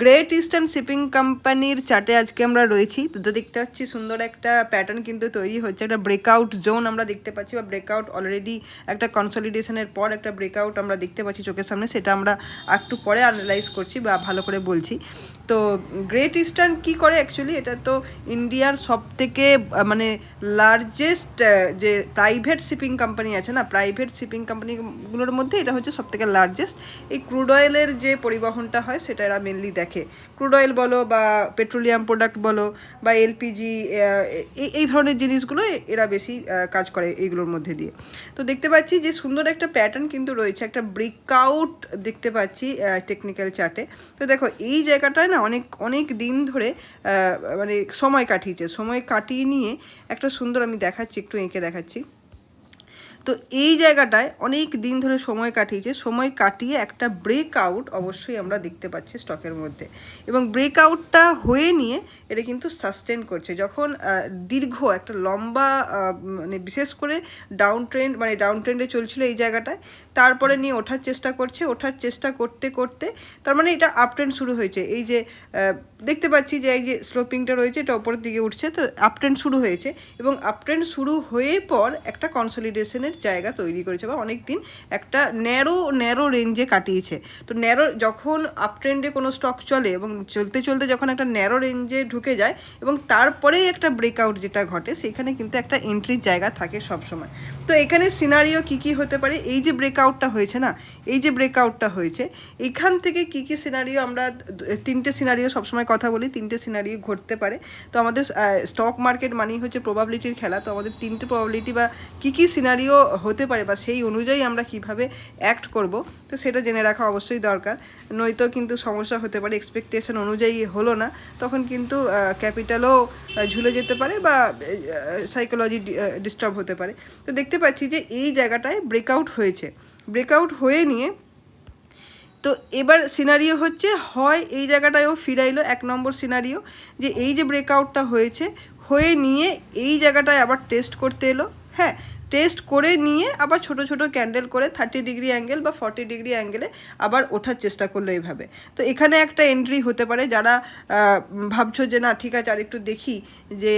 Great eastern shipping কোম্পানির চার্টে আজকে আমরা রয়েছি। তো দেখতে পাচ্ছি সুন্দর একটা প্যাটার্ন কিন্তু তৈরি হচ্ছে, একটা ব্রেকআউট জোন আমরা দেখতে পাচ্ছি, বা ব্রেকআউট অলরেডি একটা কনসলিডেশনের পর একটা ব্রেকআউট আমরা দেখতে পাচ্ছি চোখের সামনে। সেটা আমরা একটু পরে অ্যানালাইজ করছি বা ভালো করে বলছি। তো গ্রেট ইস্টার্ন কী করে অ্যাকচুয়ালি, এটা তো ইন্ডিয়ার সবথেকে মানে লার্জেস্ট যে প্রাইভেট শিপিং কোম্পানি আছে না, প্রাইভেট শিপিং কোম্পানিগুলোর মধ্যে এটা হচ্ছে সবথেকে লার্জেস্ট। এই ক্রুড অয়েলের যে পরিবহনটা হয় সেটা এরা মেনলি দেখে। ক্রুড অয়েল বলো বা পেট্রোলিয়াম প্রোডাক্ট বলো বা এলপিজি, এই ধরনের জিনিসগুলো এরা বেশি কাজ করে এইগুলোর মধ্যে দিয়ে। তো দেখতে পাচ্ছি যে সুন্দর একটা প্যাটার্ন কিন্তু রয়েছে, একটা ব্রেকআউট দেখতে পাচ্ছি টেকনিক্যাল চার্টে। তো দেখো এই জায়গাটায় না অনেক অনেক দিন ধরে মানে সময় কাটিয়ে নিয়ে একটা সুন্দর, আমি দেখাচ্ছি একটু এঁকে দেখাচ্ছি। তো এই জায়গাটায় অনেক দিন ধরে সময় কাটিয়ে একটা ব্রেকআউট অবশ্যই আমরা দেখতে পাচ্ছি স্টকের মধ্যে, এবং ব্রেকআউটটা হয়ে নিয়ে এটা কিন্তু সাস্টেন করছে। যখন দীর্ঘ একটা লম্বা মানে বিশেষ করে ডাউন ট্রেন্ডে চলছিল এই জায়গাটায়, তারপরে নিয়ে ওঠার চেষ্টা করতে করতে তার মানে এটা আপ ট্রেন্ড শুরু হয়েছে। এই যে দেখতে পাচ্ছি যে এই যে স্লোপিংটা রয়েছে এটা ওপরের দিকে উঠছে, তো আপ ট্রেন্ড শুরু হয়েছে, এবং আপ ট্রেন্ড শুরু হয়ে পর একটা কনসলিডেশনের জায়গা তৈরি করেছে, বা অনেক দিন একটা ন্যারো রেঞ্জে কাটিয়েছে। তো যখন আপ ট্রেন্ডে কোনো স্টক চলে এবং চলতে যখন একটা ন্যারো রেঞ্জে ঢুকে যায় এবং তারপরেই একটা ব্রেকআউট যেটা ঘটে, সেখানে কিন্তু একটা এন্ট্রির জায়গা থাকে সবসময়। তো এখানে সিনারিও কী হতে পারে, এই যে ব্রেকআউটটা হয়েছে এখান থেকে কী সিনারিও, আমরা তিনটে সিনারিও সবসময় কথা বলি, তিনটে সিনারিও ঘটতে পারে। তো আমাদের স্টক মার্কেট মানেই হচ্ছে প্রবাবিলিটির খেলা। তো আমাদের তিনটে প্রবাবিলিটি বা কী সিনারিও হতে পারে বা সেই অনুযায়ী আমরা কিভাবে অ্যাক্ট করব, তো সেটা জেনে রাখা অবশ্যই দরকার। নয়তো কিন্তু সমস্যা হতে পারে, এক্সপেকটেশন অনুযায়ী হলো না, তখন কিন্তু ক্যাপিটালও ঝুলে যেতে পারে বা সাইকোলজি ডিস্টার্ব হতে পারে। তো দেখতে পাচ্ছি যে এই জায়গাটায় ব্রেকআউট হয়ে নিয়ে, তো এবার সিনারিও হচ্ছে হয় এই জায়গাটায়ও ফিরাইলো, 1 নম্বর সিনারিও, যে এই যে ব্রেকআউটটা হয়ে নিয়ে এই জায়গাটায় আবার টেস্ট করতে এলো। হ্যাঁ, টেস্ট করে নিয়ে আবার ছোট ক্যান্ডেল করে 30 ডিগ্রি অ্যাঙ্গেল বা 40 ডিগ্রি অ্যাঙ্গেলে আবার ওঠার চেষ্টা করলো এইভাবে। তো এখানে একটা এন্ট্রি হতে পারে। যারা ভাবছো যে না ঠিক আছে আর একটু দেখি, যে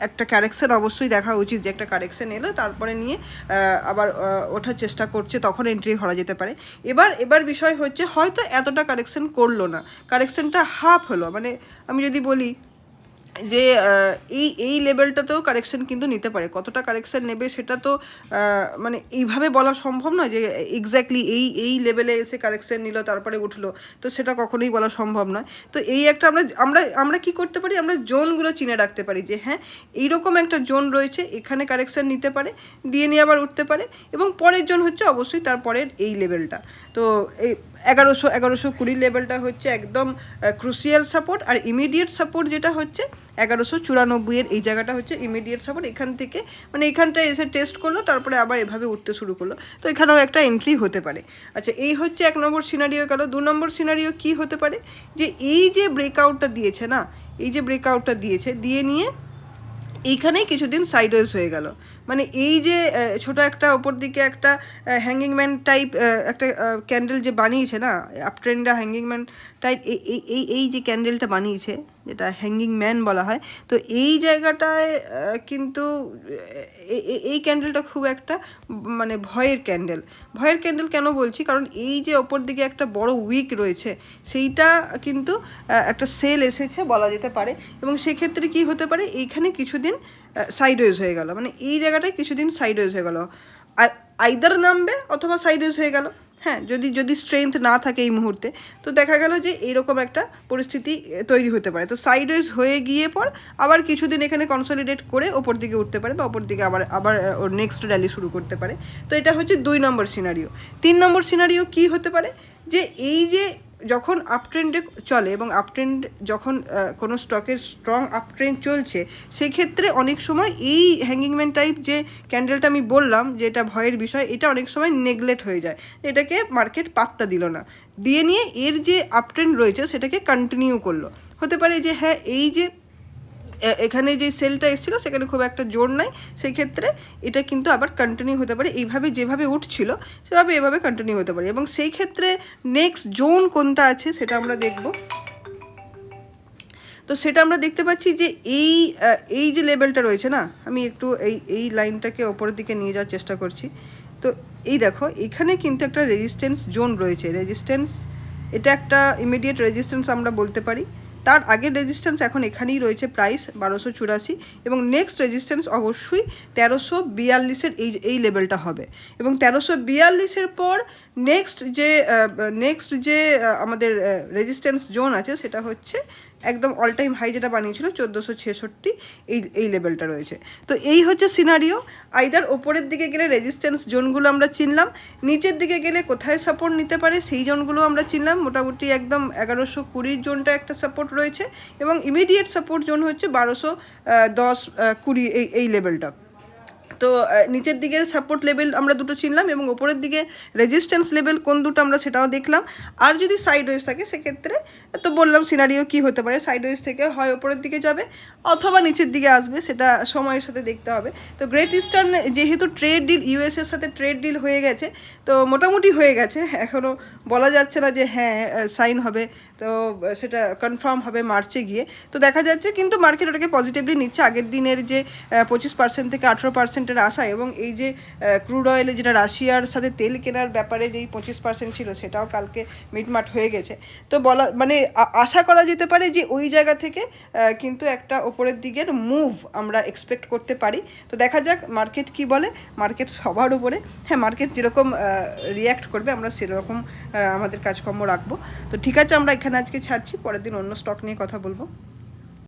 একটা কারেকশন অবশ্যই দেখা উচিত, যে একটা কারেকশন এলো তারপরে নিয়ে আবার ওঠার চেষ্টা করছে, তখন এন্ট্রি করা যেতে পারে। এবার বিষয় হচ্ছে হয়তো এতটা কারেকশন করলো না, কারেকশনটা হাফ হলো। মানে আমি যদি বলি যে এই লেভেলটাতেও কারেকশন কিন্তু নিতে পারে। কতটা কারেকশন নেবে সেটা তো মানে এইভাবে বলা সম্ভব নয় যে এক্স্যাক্টলি এই লেভেলে এসে কারেকশন নিল তারপরে উঠলো, তো সেটা কখনোই বলা সম্ভব নয়। তো এই একটা আমরা কি করতে পারি, আমরা জোনগুলো চিনে রাখতে পারি, যে হ্যাঁ এইরকম একটা জোন রয়েছে, এখানে কারেকশন নিতে পারে, দিয়ে নিয়ে আবার উঠতে পারে, এবং পরের জোন হচ্ছে অবশ্যই তারপরের এই লেভেলটা। তো এই 1120 লেভেলটা হচ্ছে একদম ক্রুশিয়াল সাপোর্ট, আর ইমিডিয়েট সাপোর্ট যেটা হচ্ছে 1194 এই জায়গাটা হচ্ছে ইমিডিয়েট সাপোর্ট। এখান থেকে মানে এখানটায় এসে টেস্ট করলো, তারপরে আবার এভাবে উঠতে শুরু করলো, তো এখানেও একটা এন্ট্রি হতে পারে। আচ্ছা, এই হচ্ছে 1 নম্বর সিনারিও গেল। 2 নম্বর সিনারিও কী হতে পারে, যে এই যে ব্রেকআউটটা দিয়েছে দিয়ে নিয়ে এইখানেই কিছুদিন সাইডওয়েজ হয়ে গেল। মানে এই যে ছোটো একটা ওপর দিকে একটা হ্যাঙ্গিংম্যান টাইপ একটা ক্যান্ডেল যে বানিয়েছে না, আপ ট্রেন্ডটা হ্যাঙ্গিংম্যান টাইপ, এই যে ক্যান্ডেলটা বানিয়েছে, যেটা হ্যাঙ্গিংম্যান বলা হয়, তো এই জায়গাটায় কিন্তু এই ক্যান্ডেলটা খুব একটা মানে ভয়ের ক্যান্ডেল কেন বলছি, কারণ এই যে ওপর দিকে একটা বড় উইক রয়েছে, সেইটা কিন্তু একটা সেল এসেছে বলা যেতে পারে, এবং সেক্ষেত্রে কি হতে পারে, এইখানে কিছুদিন সাইডওয়েজ হয়ে গেল। মানে এই জায়গাটায় কিছুদিন সাইডওয়েজ হয়ে গেল, আর আইদার নামবে অথবা সাইডওয়েজ হয়ে গেল। হ্যাঁ, যদি স্ট্রেংথ না থাকে এই মুহূর্তে, তো দেখা গেল যে এইরকম একটা পরিস্থিতি তৈরি হতে পারে। তো সাইডওয়েজ হয়ে গিয়ে পর আবার কিছুদিন এখানে কনসলিডেট করে ওপর দিকে উঠতে পারে, বা ওপর দিকে আবার ওর নেক্সট র্যালি শুরু করতে পারে। তো এটা হচ্ছে 2 নম্বর সিনারিও। 3 নম্বর সিনারিও কী হতে পারে, যে এই যে যখন আপট্রেন্ডে চলে এবং আপট্রেন্ড যখন কোনো স্টকের স্ট্রং আপট্রেন্ড চলছে, সেক্ষেত্রে অনেক সময় এই হ্যাঙ্গিংম্যান টাইপ যে ক্যান্ডেলটা আমি বললাম যে এটা ভয়ের বিষয়, এটা অনেক সময় নেগলেক্ট হয়ে যায়, এটাকে মার্কেট পাত্তা দিল না, দিয়ে নিয়ে এর যে আপট্রেন্ড রয়েছে সেটাকে কন্টিনিউ করলো। হতে পারে যে হ্যাঁ এই যে এখানে যে সেলটা এসেছিলো সেখানে খুব একটা জোর নাই, সেই ক্ষেত্রে এটা কিন্তু আবার কন্টিনিউ হতে পারে, এইভাবে যেভাবে উঠছিল সেভাবে এভাবে কন্টিনিউ হতে পারে, এবং সেই ক্ষেত্রে নেক্সট জোন কোনটা আছে সেটা আমরা দেখব। তো সেটা আমরা দেখতে পাচ্ছি যে এই যে লেভেলটা রয়েছে না, আমি একটু এই লাইনটাকে ওপরের দিকে নিয়ে যাওয়ার চেষ্টা করছি। তো এই দেখো এখানে কিন্তু একটা রেজিস্ট্যান্স জোন রয়েছে, রেজিস্ট্যান্স, এটা একটা ইমিডিয়েট রেজিস্ট্যান্স আমরা বলতে পারি। তার আগের রেজিস্ট্যান্স এখন এখানেই রয়েছে প্রাইস 1284, এবং নেক্সট রেজিস্ট্যান্স অবশ্যই 1342-এর এই লেভেলটা হবে। এবং 1342-এর পর নেক্সট যে আমাদের রেজিস্ট্যান্স জোন আছে সেটা হচ্ছে একদম অল টাইম হাই যেটা বানিয়েছিল 1466, এই লেভেলটা রয়েছে। তো এই হচ্ছে সিনারিও। আইদার ওপরের দিকে গেলে রেজিস্ট্যান্স জোনগুলো আমরা চিনলাম, নিচের দিকে গেলে কোথায় সাপোর্ট নিতে পারে সেই জোনগুলো আমরা চিনলাম। মোটামুটি একদম 1120 জোনটা একটা সাপোর্ট রয়েছে, এবং ইমিডিয়েট সাপোর্ট জোন হচ্ছে 1210-20 এই লেভেলটা। তো নিচের দিকের সাপোর্ট লেভেল আমরা দুটো চিনলাম, এবং ওপরের দিকে রেজিস্ট্যান্স লেভেল কোন দুটো আমরা সেটাও দেখলাম। আর যদি সাইড ওয়েজ থাকে সেক্ষেত্রে তো বললাম সিনারিও কী হতে পারে, সাইড ওয়েজ থেকে হয় ওপরের দিকে যাবে অথবা নিচের দিকে আসবে, সেটা সময়ের সাথে দেখতে হবে। তো গ্রেট ইস্টার্ন যেহেতু ট্রেড ডিল ইউএসের সাথে ট্রেড ডিল হয়ে গেছে, তো মোটামুটি হয়ে গেছে, এখনও বলা যাচ্ছে না যে হ্যাঁ সাইন হবে, তো সেটা কনফার্ম হবে মার্চে গিয়ে। তো দেখা যাচ্ছে কিন্তু মার্কেট ওটাকে পজিটিভলি নিচ্ছে। আগের দিনের যে 25% থেকে 18%-এর আশা, এবং এই যে ক্রুড অয়েলে যেটা রাশিয়ার সাথে তেল কেনার ব্যাপারে যেই 25% ছিল সেটাও কালকে মিটমাট হয়ে গেছে। তো বলা মানে আশা করা যেতে পারে যে ওই জায়গা থেকে কিন্তু একটা ওপরের দিকের মুভ আমরা এক্সপেক্ট করতে পারি। তো দেখা যাক মার্কেট কি বলে, মার্কেট সবার উপরে, হ্যাঁ মার্কেট যেরকম রিয়্যাক্ট করবে আমরা সেরকম আমাদের কাজকর্ম রাখবো। তো ঠিক আছে, আমরা এখানে আজকে ছাড়ছি, পরের দিন অন্য স্টক নিয়ে কথা বলবো।